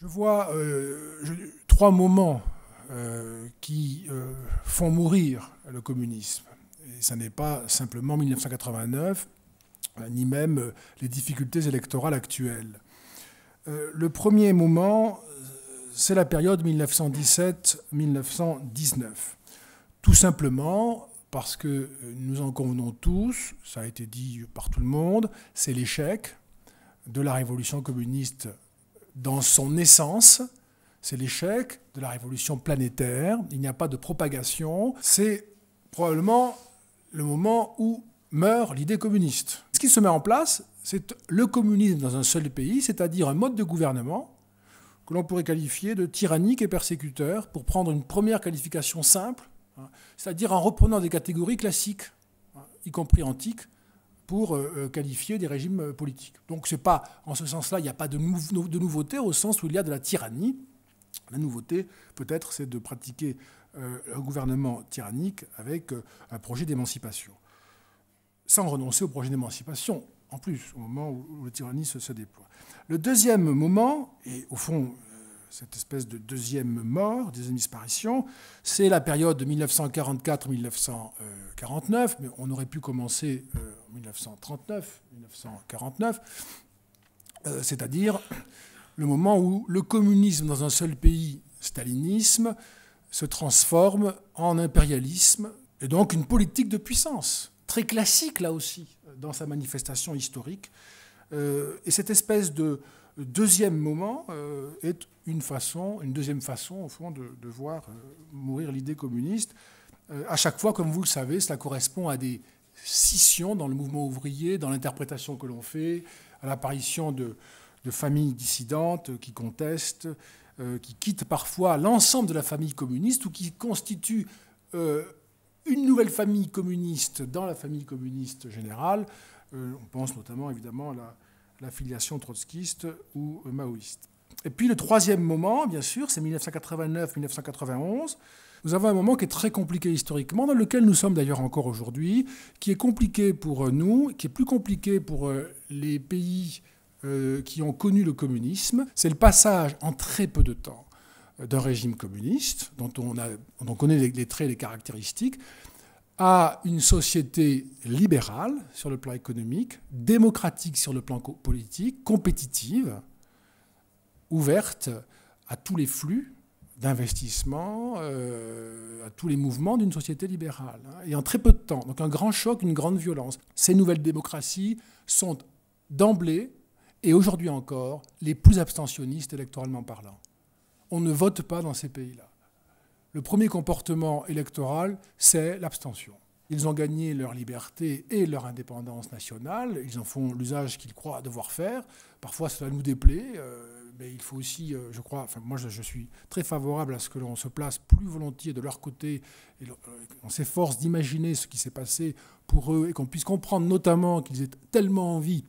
Je vois trois moments qui font mourir le communisme. Et ça n'est pas simplement 1989, ni même les difficultés électorales actuelles. Le premier moment, c'est la période 1917-1919. Tout simplement parce que nous en convenons tous, ça a été dit par tout le monde, c'est l'échec de la révolution communiste dans son essence, c'est l'échec de la révolution planétaire, il n'y a pas de propagation, c'est probablement le moment où meurt l'idée communiste. Ce qui se met en place, c'est le communisme dans un seul pays, c'est-à-dire un mode de gouvernement que l'on pourrait qualifier de tyrannique et persécuteur, pour prendre une première qualification simple, c'est-à-dire en reprenant des catégories classiques, y compris antiques, pour qualifier des régimes politiques. Donc c'est pas, en ce sens-là, il n'y a pas de nouveauté au sens où il y a de la tyrannie. La nouveauté, peut-être, c'est de pratiquer un gouvernement tyrannique avec un projet d'émancipation, sans renoncer au projet d'émancipation, en plus, au moment où la tyrannie se déploie. Le deuxième moment, et au fond, cette espèce de deuxième mort, deuxième disparition, c'est la période de 1944-1949, mais on aurait pu commencer en 1939-1949, c'est-à-dire le moment où le communisme dans un seul pays, stalinisme, se transforme en impérialisme, et donc une politique de puissance, très classique là aussi, dans sa manifestation historique. Et cette espèce de deuxième moment est une deuxième façon, au fond, de voir mourir l'idée communiste. À chaque fois, comme vous le savez, cela correspond à des scissions dans le mouvement ouvrier, dans l'interprétation que l'on fait, à l'apparition de familles dissidentes qui contestent, qui quittent parfois l'ensemble de la famille communiste ou qui constituent une nouvelle famille communiste dans la famille communiste générale. On pense notamment, évidemment, à la filiation trotskiste ou maoïste. Et puis le troisième moment, bien sûr, c'est 1989-1991. Nous avons un moment qui est très compliqué historiquement, dans lequel nous sommes d'ailleurs encore aujourd'hui, qui est compliqué pour nous, qui est plus compliqué pour les pays qui ont connu le communisme. C'est le passage en très peu de temps d'un régime communiste, dont on connaît les traits et les caractéristiques, à une société libérale sur le plan économique, démocratique sur le plan politique, compétitive, ouverte à tous les flux d'investissement, à tous les mouvements d'une société libérale. Et en très peu de temps. Donc un grand choc, une grande violence. Ces nouvelles démocraties sont d'emblée, et aujourd'hui encore, les plus abstentionnistes électoralement parlant. On ne vote pas dans ces pays-là. Le premier comportement électoral, c'est l'abstention. Ils ont gagné leur liberté et leur indépendance nationale. Ils en font l'usage qu'ils croient devoir faire. Parfois, cela nous déplaît. Mais il faut aussi, je crois, moi je suis très favorable à ce que l'on se place plus volontiers de leur côté. Et on s'efforce d'imaginer ce qui s'est passé pour eux et qu'on puisse comprendre notamment qu'ils aient tellement envie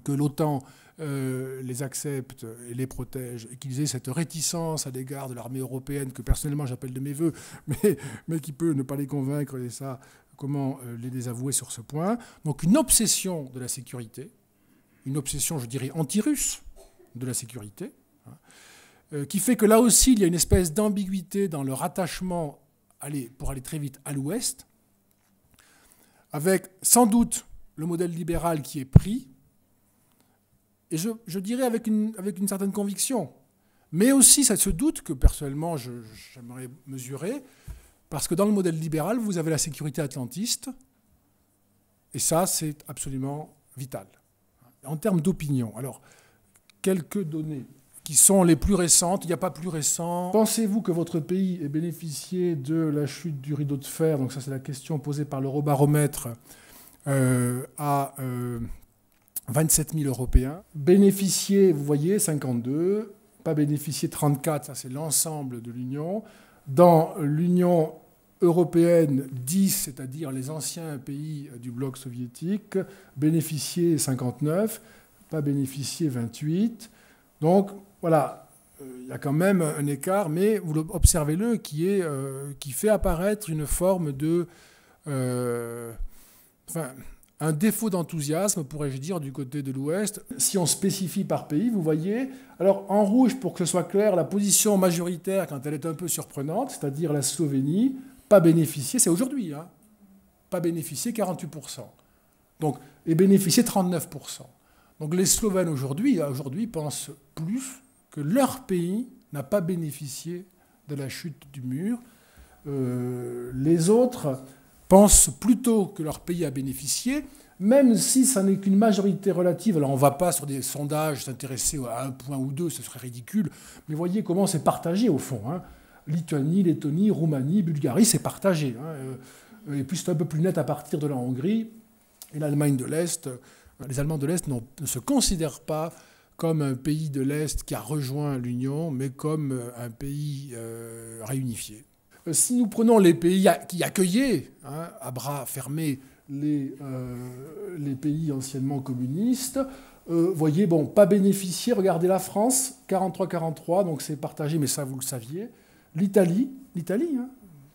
que l'OTAN les accepte et les protège, et qu'ils aient cette réticence à l'égard de l'armée européenne, que personnellement j'appelle de mes voeux, mais qui peut ne pas les convaincre, et ça, comment les désavouer sur ce point. Donc une obsession de la sécurité, une obsession, je dirais, anti-russe de la sécurité, qui fait que là aussi, il y a une espèce d'ambiguïté dans le rattachement, pour aller très vite, à l'Ouest, avec sans doute le modèle libéral qui est pris, et je dirais avec une certaine conviction, mais aussi ce doute que personnellement j'aimerais mesurer, parce que dans le modèle libéral, vous avez la sécurité atlantiste, et ça, c'est absolument vital. En termes d'opinion, alors, quelques données qui sont les plus récentes, il n'y a pas plus récent. Pensez-vous que votre pays ait bénéficié de la chute du rideau de fer? Donc ça, c'est la question posée par l'Eurobaromètre à 27 000 Européens. Bénéficier, vous voyez, 52. Pas bénéficier, 34. Ça, c'est l'ensemble de l'Union. Dans l'Union européenne, 10, c'est-à-dire les anciens pays du bloc soviétique. Bénéficier, 59. Pas bénéficier, 28. Donc, voilà, il y a quand même un écart, mais vous observez-le, qui fait apparaître une forme de... un défaut d'enthousiasme, pourrais-je dire, du côté de l'Ouest. Si on spécifie par pays, vous voyez, alors en rouge, pour que ce soit clair, la position majoritaire, quand elle est un peu surprenante, c'est-à-dire la Slovénie, pas bénéficier, c'est aujourd'hui, hein, pas bénéficier 48%. Donc, et bénéficier 39%. Donc les Slovènes aujourd'hui pensent plus que leur pays n'a pas bénéficié de la chute du mur. Les autres pensent plutôt que leur pays a bénéficié, même si ça n'est qu'une majorité relative. Alors on ne va pas sur des sondages s'intéresser à un point ou deux, ce serait ridicule, mais voyez comment c'est partagé au fond. Hein. Lituanie, Lettonie, Roumanie, Bulgarie, c'est partagé. Hein. Et puis c'est un peu plus net à partir de la Hongrie et l'Allemagne de l'Est. Les Allemands de l'Est ne se considèrent pas comme un pays de l'Est qui a rejoint l'Union, mais comme un pays réunifié. Si nous prenons les pays qui accueillaient, hein, à bras fermés, les pays anciennement communistes, voyez, bon, pas bénéficié, regardez la France, 43-43, donc c'est partagé, mais ça vous le saviez. L'Italie, hein,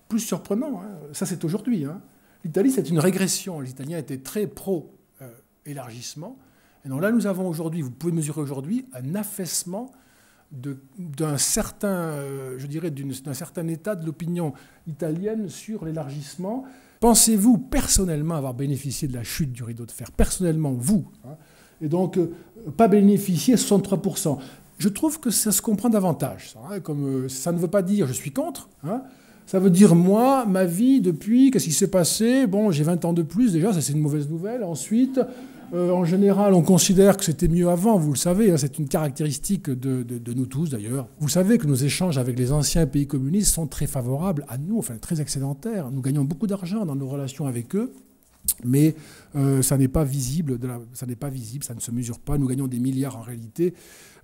plus surprenant, hein, ça c'est aujourd'hui. Hein. L'Italie, c'est une régression. Les Italiens étaient très pro-élargissement. Et donc là, nous avons aujourd'hui, vous pouvez mesurer aujourd'hui, un affaissement d'un certain, je dirais, d'un certain état de l'opinion italienne sur l'élargissement. Pensez-vous personnellement avoir bénéficié de la chute du rideau de fer? Personnellement, vous. Hein, et donc, pas bénéficier 63%. Je trouve que ça se comprend davantage. Ça, hein, comme, ça ne veut pas dire je suis contre. Hein, ça veut dire moi, ma vie, depuis, qu'est-ce qui s'est passé? Bon, j'ai 20 ans de plus déjà, ça c'est une mauvaise nouvelle. Ensuite, en général, on considère que c'était mieux avant, vous le savez, hein, c'est une caractéristique de nous tous d'ailleurs. Vous savez que nos échanges avec les anciens pays communistes sont très favorables à nous, enfin très excédentaires. Nous gagnons beaucoup d'argent dans nos relations avec eux, mais ça n'est pas visible, ça ne se mesure pas. Nous gagnons des milliards en réalité,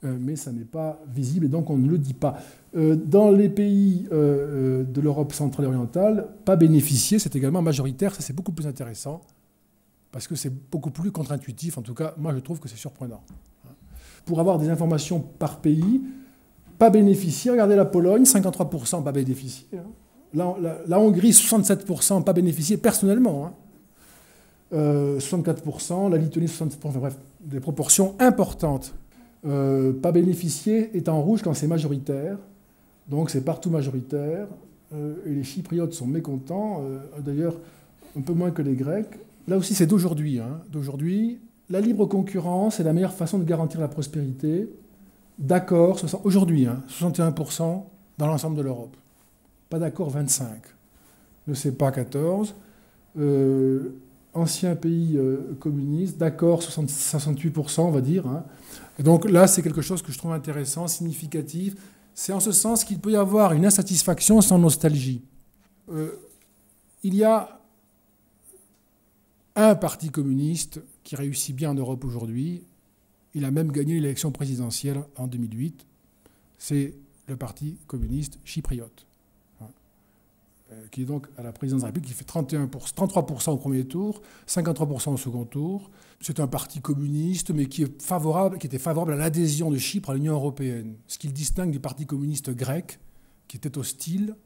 mais ça n'est pas visible et donc on ne le dit pas. Dans les pays de l'Europe centrale et orientale, pas bénéficier, c'est également majoritaire, ça c'est beaucoup plus intéressant. Parce que c'est beaucoup plus contre-intuitif. En tout cas, moi, je trouve que c'est surprenant. Pour avoir des informations par pays, pas bénéficier. Regardez la Pologne, 53% pas bénéficier. La Hongrie, 67% pas bénéficier personnellement. 64%, la Lituanie, 67%. Enfin, bref, des proportions importantes. Pas bénéficier est en rouge quand c'est majoritaire. Donc, c'est partout majoritaire. Et les Chypriotes sont mécontents. D'ailleurs, un peu moins que les Grecs. Là aussi, c'est d'aujourd'hui. Hein. D'aujourd'hui, la libre concurrence est la meilleure façon de garantir la prospérité. D'accord, aujourd'hui, hein, 61% dans l'ensemble de l'Europe. Pas d'accord, 25%. Ne sais pas, 14%. Anciens pays communistes, d'accord, 68%, on va dire. Hein. Et donc là, c'est quelque chose que je trouve intéressant, significatif. C'est en ce sens qu'il peut y avoir une insatisfaction sans nostalgie. Il y a un parti communiste qui réussit bien en Europe aujourd'hui. Il a même gagné l'élection présidentielle en 2008. C'est le parti communiste chypriote, qui est donc à la présidence de la République, qui fait 33% au premier tour, 53% au second tour. C'est un parti communiste, mais qui était favorable à l'adhésion de Chypre à l'Union européenne, ce qui le distingue du parti communiste grec, qui était hostile,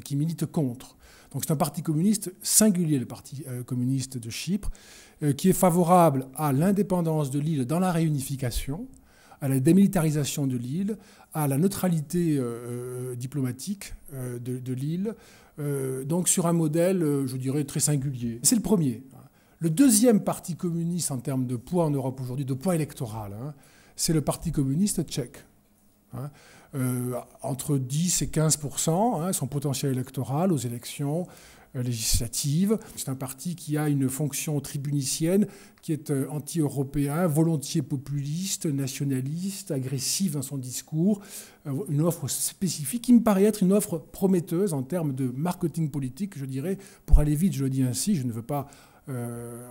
qui milite contre. Donc c'est un parti communiste singulier, le parti communiste de Chypre, qui est favorable à l'indépendance de l'île dans la réunification, à la démilitarisation de l'île, à la neutralité diplomatique de l'île, donc sur un modèle, je dirais, très singulier. C'est le premier. Le deuxième parti communiste en termes de poids en Europe aujourd'hui, de poids électoral, hein, c'est le parti communiste tchèque. Hein. Entre 10 et 15%, hein, son potentiel électoral aux élections législatives. C'est un parti qui a une fonction tribunicienne, qui est anti-européen, volontiers populiste, nationaliste, agressif dans son discours. Une offre spécifique qui me paraît être une offre prometteuse en termes de marketing politique, je dirais. Pour aller vite, je le dis ainsi, je ne veux pas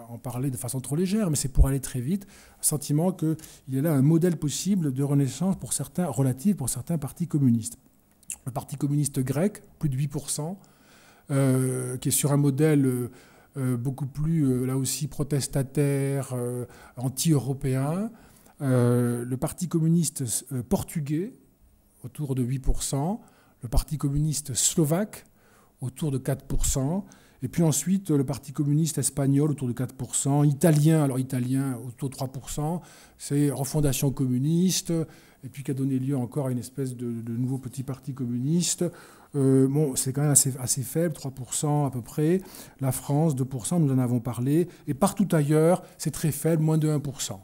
en parler de façon trop légère, mais c'est pour aller très vite, sentiment qu'il y a là un modèle possible de renaissance pour certains, relatif pour certains partis communistes. Le parti communiste grec, plus de 8%, qui est sur un modèle beaucoup plus, là aussi, protestataire, anti-européen. Le parti communiste portugais, autour de 8%. Le parti communiste slovaque, autour de 4%. Et puis ensuite, le Parti communiste espagnol autour de 4%, italien autour de 3%, c'est refondation communiste, et puis qui a donné lieu encore à une espèce de nouveau petit parti communiste. Bon, c'est quand même assez faible, 3% à peu près. La France, 2%, nous en avons parlé. Et partout ailleurs, c'est très faible, moins de 1%.